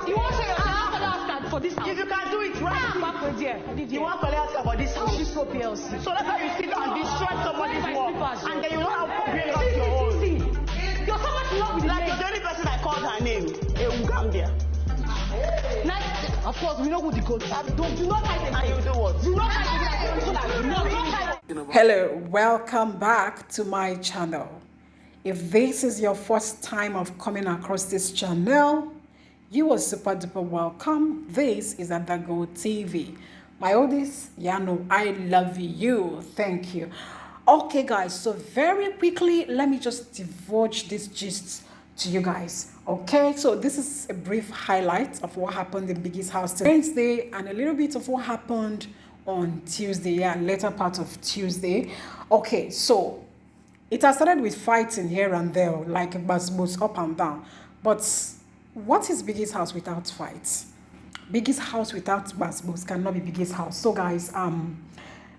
You want to say your for this house? If you can do it right, you want to collect for this house. She's so PLC. So that's how you sit down and destroy somebody's work, and then you know how to bring up your own. You're so much in love with like you're the only person I called her name, Gambia. Of course, we know who the coach is. Do not hide it. And you do what? Do not hide it. Hello, welcome back to my channel. If this is your first time of coming across this channel, you are super duper welcome. This is ADAGOLDTV. My oldies, know I love you. Thank you. Okay, guys, so very quickly, let me just divulge this gist to you guys. Okay, so this is a brief highlight of what happened in Biggie's house Wednesday and a little bit of what happened on Tuesday, later part of Tuesday. Okay, so it has started with fighting here and there, like GBAS up and down. But what is Biggie's house without fights? Biggie's house without GBAS cannot be Biggie's house. So guys,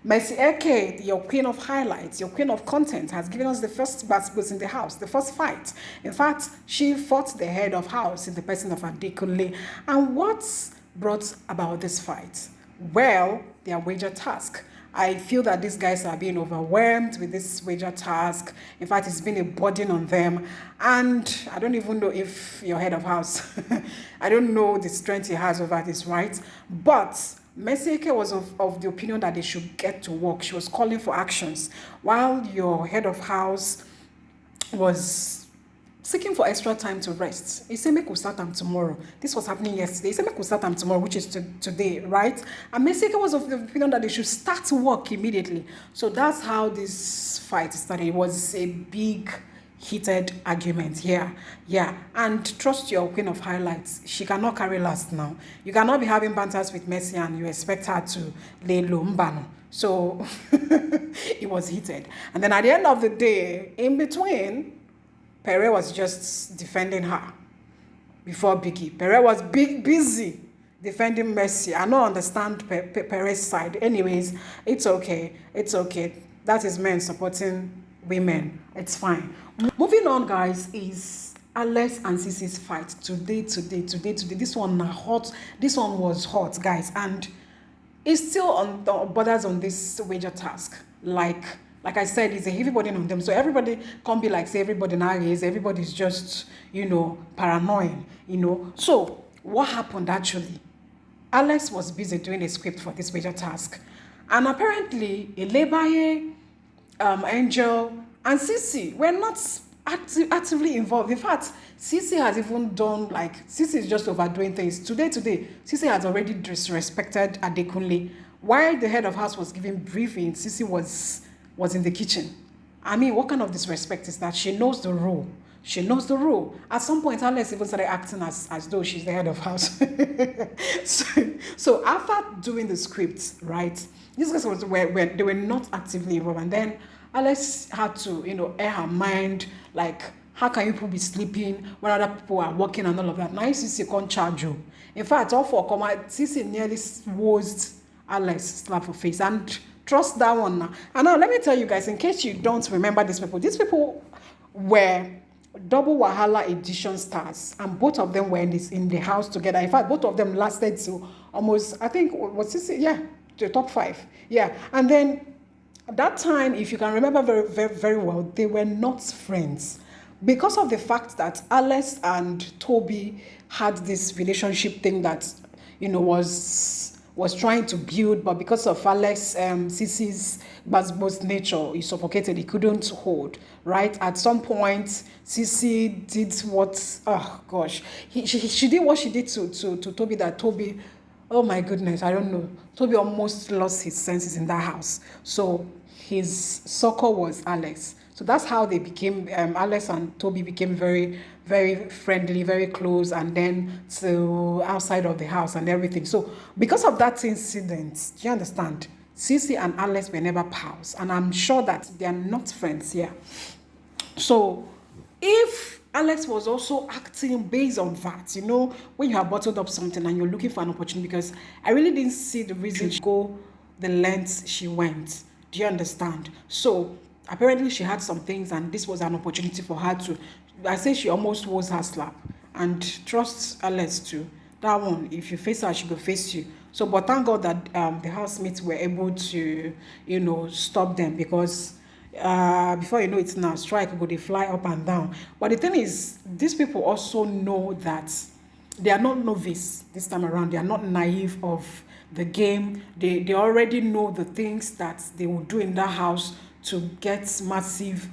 Ceec, your queen of highlights, your queen of content, has given us the first GBAS in the house, the first fight. In fact, she fought the head of house in the person of Adekunle. And what's brought about this fight? Well, their wager task. I feel that these guys are being overwhelmed with this wager task. In fact, it's been a burden on them. And I don't even know if your head of house, I don't know the strength he has over this, right? But Ceec was of the opinion that they should get to work. She was calling for actions, while your head of house was seeking for extra time to rest. He said, make we start them tomorrow. This was happening yesterday. He said, make we start them tomorrow, which is today, right? And Ceec was of the opinion that they should start to work immediately. So that's how this fight started. It was a big, heated argument here. Yeah. And trust your queen of highlights. She cannot carry last now. You cannot be having banters with Messi and you expect her to lay low mbano. So it was heated. And then at the end of the day, in between, Pere was just defending her before Biggie. Pere was busy defending Messi. I don't understand Pere's side. Anyways, it's okay. It's okay. That is men supporting women. It's fine. Moving on, guys, is Alex and Ceec's fight today. This one hot. This one was hot, guys, and it's still on the borders on this wager task. Like I said, it's a heavy burden on them. So everybody can't be like, say, everybody now is, everybody's just, paranoid, So what happened actually? Alex was busy doing a script for this wager task. And apparently, Bbnaija, Angel, and Ceec were not actively involved. In fact, Ceec has even done, Ceec is just overdoing things. Today, Ceec has already disrespected Adekunle. While the head of house was giving briefing, Ceec was in the kitchen. I mean, what kind of disrespect is that? She knows the rule. She knows the rule. At some point, Alex even started acting as though she's the head of house. so after doing the script, right, these guys they were not actively involved. And then Alex had to, air her mind, like, how can you people be sleeping when other people are working and all of that? Now Ceec can't charge you. In fact, all for comment, Ceec nearly was Alex slap her face. And trust that one now. And now let me tell you guys, in case you don't remember these people were double Wahala edition stars, and both of them were in the house together. In fact, both of them lasted to almost, I think, was this, the top 5. Yeah. And then at that time, if you can remember very, very, very well, they were not friends because of the fact that Alex and Toby had this relationship thing that, was trying to build, but because of Alex, Ceec's GBAS nature, he suffocated, he couldn't hold, right? At some point, Ceec did what, oh gosh, she did what she did to Toby, that Toby, oh my goodness, I don't know, Toby almost lost his senses in that house. So his succor was Alex. So that's how they became, Alex and Toby became very, very friendly, very close, and then to outside of the house and everything. So because of that incident, do you understand? Ceec and Alex were never pals, and I'm sure that they are not friends here. So if Alex was also acting based on that, when you have bottled up something and you're looking for an opportunity, because I really didn't see the reason to go the lengths she went. Do you understand? So apparently she had some things, and this was an opportunity for her to, I say she almost was her slap. And trust Alex to that one, if you face her, she will face you. So, but thank God that the housemates were able to, stop them, because before you know it now, strike go, they fly up and down. But the thing is, these people also know that they are not novice this time around. They are not naive of the game. They already know the things that they will do in that house to get massive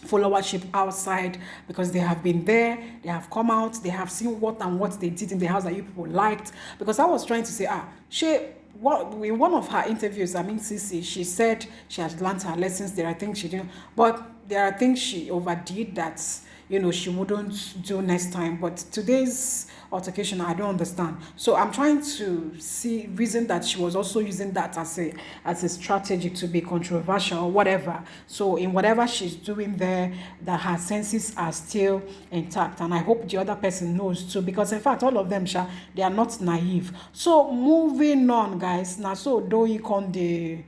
followership outside, because they have been there, they have come out, they have seen what they did in the house that you people liked. Because I was trying to say, in one of her interviews, I mean, Ceec, she said she has learned her lessons there. I think she didn't, but there are things she overdid that she wouldn't do next time. But today's altercation, I don't understand. So I'm trying to reason that she was also using that as a strategy to be controversial or whatever. So in whatever she's doing there, that her senses are still intact, and I hope the other person knows too, because in fact all of them, they are not naive. So moving on, guys. Now, so Doyin con the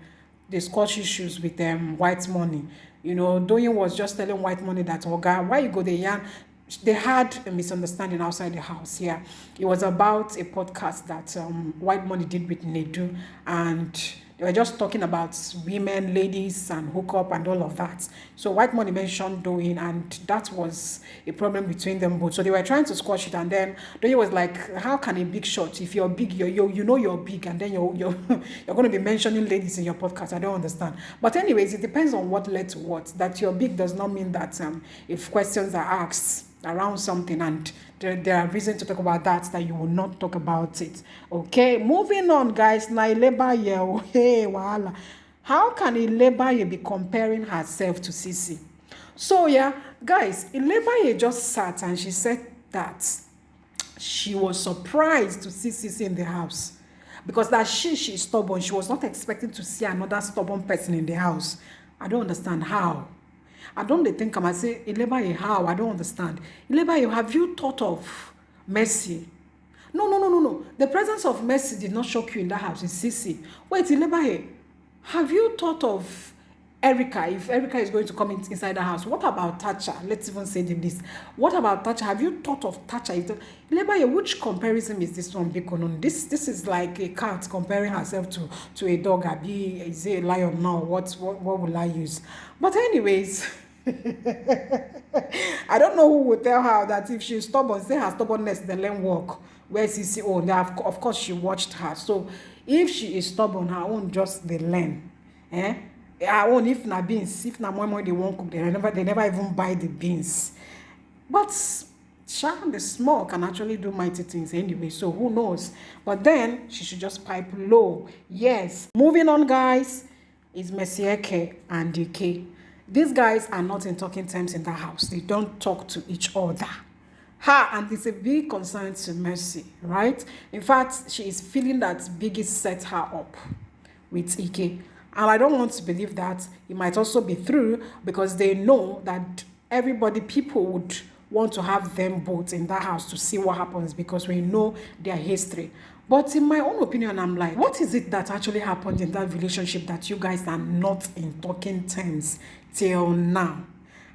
Scotch issues with white money. Doyin was just telling white money that, Oga, why you go there, yarn? They had a misunderstanding outside the house. Yeah, it was about a podcast that white money did with Nedu, and they were just talking about women, ladies, and hookup and all of that. So white money mentioned Doyin, and that was a problem between them both. So they were trying to squash it, and then Doyin was like, how can a big shot, if you're big, you're big, and then you're going to be mentioning ladies in your podcast? I don't understand. But anyways, it depends on what led to what. That you're big does not mean that if questions are asked around something and there are reasons to talk about that you will not talk about it. Okay, moving on, guys. Now, hey, wahala. How can Bbnaija be comparing herself to Ceec? So yeah, guys, Bbnaija just sat and she said that she was surprised to see Ceec in the house, because that she's stubborn. She was not expecting to see another stubborn person in the house. I don't understand how. I don't think I say, Bbnaija, how? I don't understand. Bbnaija, have you thought of Mercy? No. The presence of Mercy did not shock you in that house. It's Ceec. Wait, Bbnaija, have you thought of Erica? If Erica is going to come inside the house, what about Thatcher? Let's even say this. What about Thatcher? Have you thought of Thatcher? Bbnaija, which comparison is this one? This is like a cat comparing herself to a dog. Is it a lion now? What will I use? But anyways, I don't know who will tell her that if she's stubborn, say her stubbornness, then let walk. Where Ceec own? Of course, she watched her. So if she is stubborn, her own just the learn. Her own, if na beans, if na more they won't cook, they never even buy the beans. But the small can actually do mighty things anyway, so who knows? But then she should just pipe low. Yes. Moving on, guys, is Ceec and DK. These guys are not in talking terms in that house. They don't talk to each other. And it's a big concern to Mercy, right? In fact, she is feeling that Biggie set her up with Ike. And I don't want to believe that. It might also be true, because they know that people would want to have them both in that house to see what happens, because we know their history. But in my own opinion, I'm like, what is it that actually happened in that relationship that you guys are not in talking terms till now?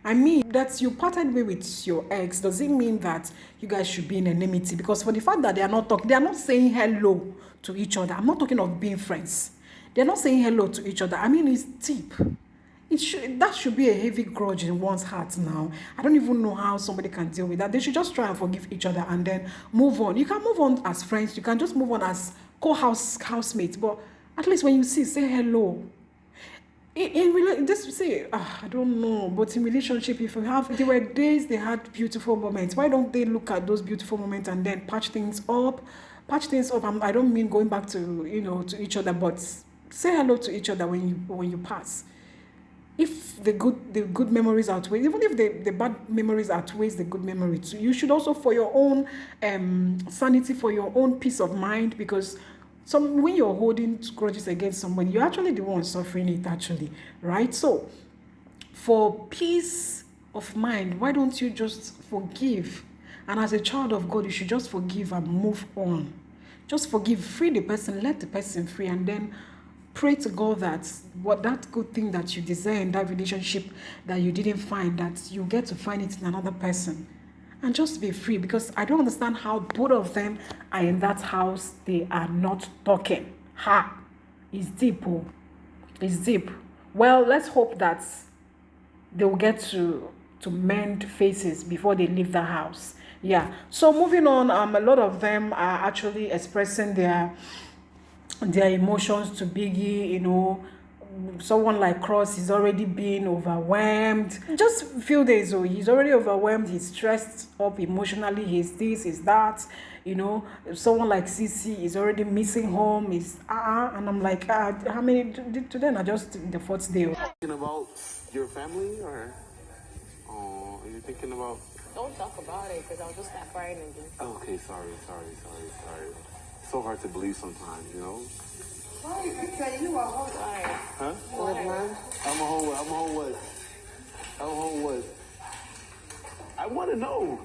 I mean, that you parted way with your ex, does it mean that you guys should be in enmity? Because for the fact that they are not talking, they are not saying hello to each other. I'm not talking of being friends. They're not saying hello to each other. I mean, it's deep. That should be a heavy grudge in one's heart now. I don't even know how somebody can deal with that. They should just try and forgive each other and then move on. You can move on as friends. You can just move on as housemates. But at least when you see, say hello. I don't know. But in relationship, if you have, there were days they had beautiful moments. Why don't they look at those beautiful moments and then patch things up? I don't mean going back to to each other, but say hello to each other when you pass. If the good memories outweigh, even if the bad memories outweighs the good memories, you should also, for your own sanity, for your own peace of mind, because when you're holding grudges against somebody, you're actually the one suffering it, actually, right? So for peace of mind, why don't you just forgive? And as a child of God, you should just forgive and move on. Just forgive, free the person, let the person free, and then pray to God that that good thing that you desire in that relationship that you didn't find, that you get to find it in another person. and just be free, because I don't understand how both of them are in that house. They are not talking. Ha! It's deep. Oh. It's deep. Well, let's hope that they will get to mend faces before they leave the house. Yeah. So moving on, a lot of them are actually expressing their emotions to Biggie. You know, someone like Cross is already being overwhelmed. Just a few days, oh, he's already overwhelmed. He's stressed up emotionally. He's this, he's that. You know, someone like Ceec is already missing home. Is and I'm like, how many today? Not just the fourth day. Thinking about your family, or are you thinking about? Don't talk about it, because I'll just start crying again. Okay, sorry. So hard to believe sometimes, you know. Why? Because you are whole life. Huh? Why? I'm a whole what? I want to know.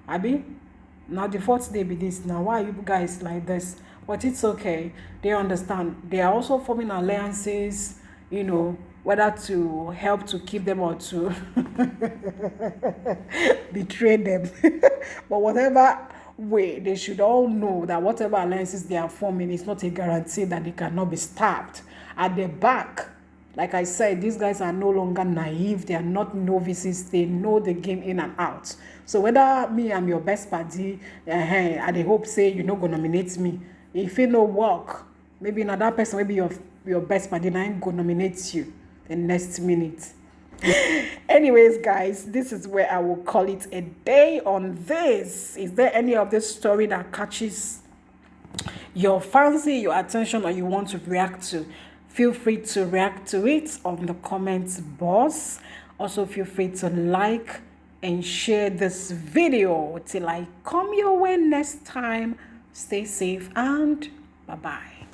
Abi, now the fourth day be this. Now why are you guys like this? But it's okay. They understand. They are also forming alliances, you know, whether to help to keep them or to betray them. But whatever way, they should all know that whatever alliances they are forming is not a guarantee that they cannot be stabbed at the back. Like I said, these guys are no longer naive. They are not novices. They know the game in and out. So whether me, I'm your best buddy, and they hope say you no go nominate me. If it no work, maybe another person, maybe your best buddy, and I ain't go nominate you the next minute. Anyways, guys, this is where I will call it a day on this. Is there any of this story that catches your fancy, your attention, or you want to react to? Feel free to react to it on the comments box. Also, feel free to like and share this video. Till I come your way next time, stay safe and bye-bye.